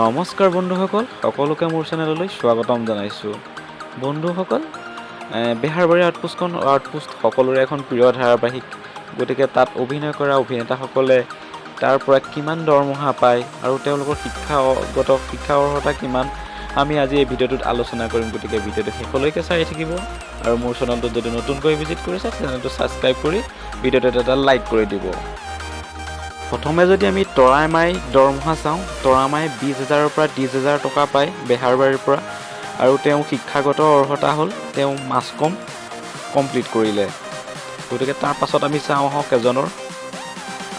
নমস্কাৰ বন্ধুসকল, সকলোকে মোৰ চেনেললৈ স্বাগতম জনাইছোঁ। বন্ধুসকল, বেহাৰবাৰী আউটপোষ্ট সকলোৰে এখন প্ৰিয় ধাৰাবাহিক। গতিকে তাত অভিনয় কৰা অভিনেতাসকলে তাৰ পৰা কিমান দৰমহা পায় আৰু তেওঁলোকৰ শিক্ষা অৰ্হতা কিমান, আমি আজি এই ভিডিঅ'টোত আলোচনা কৰিম। গতিকে ভিডিঅ'টো শেষলৈকে চাই থাকিব আৰু মোৰ চেনেলটোত যদি নতুনকৈ ভিজিট কৰিছে চেনেলটো ছাবস্ক্ৰাইব কৰি ভিডিঅ'টোত এটা লাইক কৰি দিব। প্ৰথমে যদি আমি তৰামাই দৰমহা চাওঁ, তৰামাই 20,000ৰ পৰা 30,000 টকা পায় বেহাৰবাৰীৰ পৰা। আৰু তেওঁ শিক্ষাগত অৰ্হতা হ'ল তেওঁ মাছ কম কমপ্লিট কৰিলে। গতিকে তাৰ পাছত আমি চাওঁ আহক এজনৰ,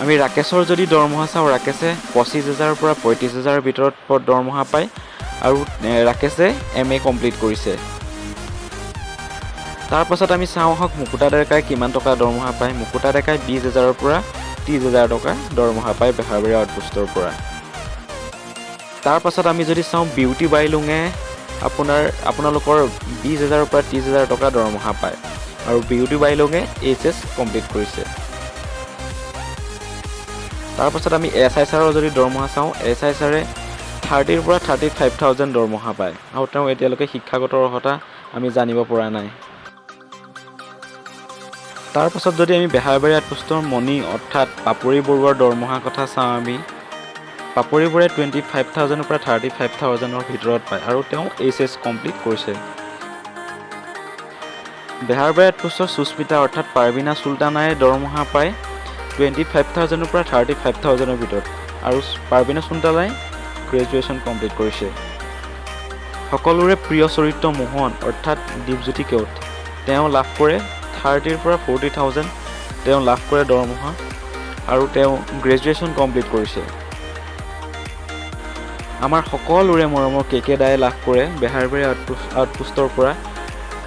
আমি ৰাকেশৰ যদি দৰমহা চাওঁ, ৰাকেশে 25,000ৰ পৰা 35,000ৰ ভিতৰত দৰমহা পায় আৰু ৰাকেশে MA কমপ্লিট কৰিছে। তাৰ পাছত আমি চাওঁ আহক মুকুতা ডেকাই কিমান টকা দৰমহা পায়। মুকুতা ডেকাই 20,000ৰ পৰা 30,000 টকা দৰমহা পায় বেহাৰবাৰী আউটপোষ্টৰ পৰা। তাৰ পাছত আমি যদি চাওঁ বিউটি বাইলুঙে আপোনালোকৰ 20,000ৰ পৰা 30,000 টকা দৰমহা পায় আৰু বিউটি বাইলুঙে HS কমপ্লিট কৰিছে। তাৰ পাছত আমি SI ছাৰৰ যদি দৰমহা চাওঁ, SI ছাৰে 30ৰ পৰা 35,000 দৰমহা পায় আৰু তেওঁ এতিয়ালৈকে শিক্ষাগত অৰ্হতা আমি জানিব পৰা নাই। তাৰ পাছত যদি আমি বেহাৰবাৰী আউটপোষ্টৰ মণি অৰ্থাৎ পাপৰি বৰুৱাৰ দৰমহাৰ কথা চাওঁ, আমি পাপৰি বৰুৱাই 25,000ৰ পৰা 35,000ৰ ভিতৰত পায় আৰু তেওঁ HS কমপ্লিট কৰিছে। বেহাৰবাৰী আউটপোষ্টৰ সুস্মিতা অৰ্থাৎ পাৰ্বিনা চুলতানাই দৰমহা পায় 25,000ৰ পৰা 35,000ৰ ভিতৰত আৰু পাৰ্বিনা চুলতানাই গ্ৰেজুৱেশ্যন কমপ্লিট কৰিছে। সকলোৰে প্ৰিয় চৰিত্ৰ মোহন অৰ্থাৎ দীপজ্যোতি কেওট, তেওঁ লাভ কৰে 30ৰ পৰা 40,000 তেওঁ লাভ কৰে দৰমহা আৰু তেওঁ গ্ৰেজুৱেশ্যন কমপ্লিট কৰিছে। আমাৰ সকলোৰে মৰমৰ KK দায়ে লাভ কৰে বেহাৰবাৰী আউটপোষ্টৰ পৰা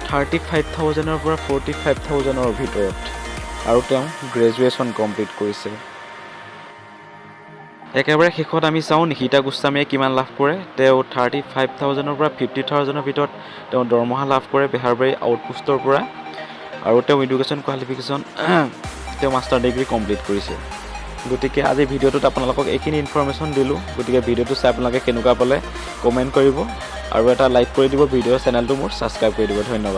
35,000ৰ পৰা 45,000ৰ ভিতৰত আৰু তেওঁ গ্ৰেজুৱেশ্যন কমপ্লিট কৰিছে। একেবাৰে শেষত আমি চাওঁ নিশিতা গোস্বামীয়ে কিমান লাভ কৰে। তেওঁ 35,000ৰ পৰা 50,000ৰ ভিতৰত তেওঁ দৰমহা লাভ কৰে বেহাৰবাৰী আউটপোষ্টৰ পৰা আৰু তেওঁ এডুকেশ্যন কোৱালিফিকেশ্যন তেওঁ মাষ্টাৰ ডিগ্ৰী কমপ্লিট কৰিছে। গতিকে আজি ভিডিঅ'টোত আপোনালোকক এইখিনি ইনফৰমেশ্যন দিলোঁ। গতিকে ভিডিঅ'টো চাই আপোনালোকে কেনেকুৱা পালে কমেণ্ট কৰিব আৰু এটা লাইক কৰি দিব, ভিডিঅ' চেনেলটো মোৰ ছাবস্ক্ৰাইব কৰি দিব। ধন্যবাদ।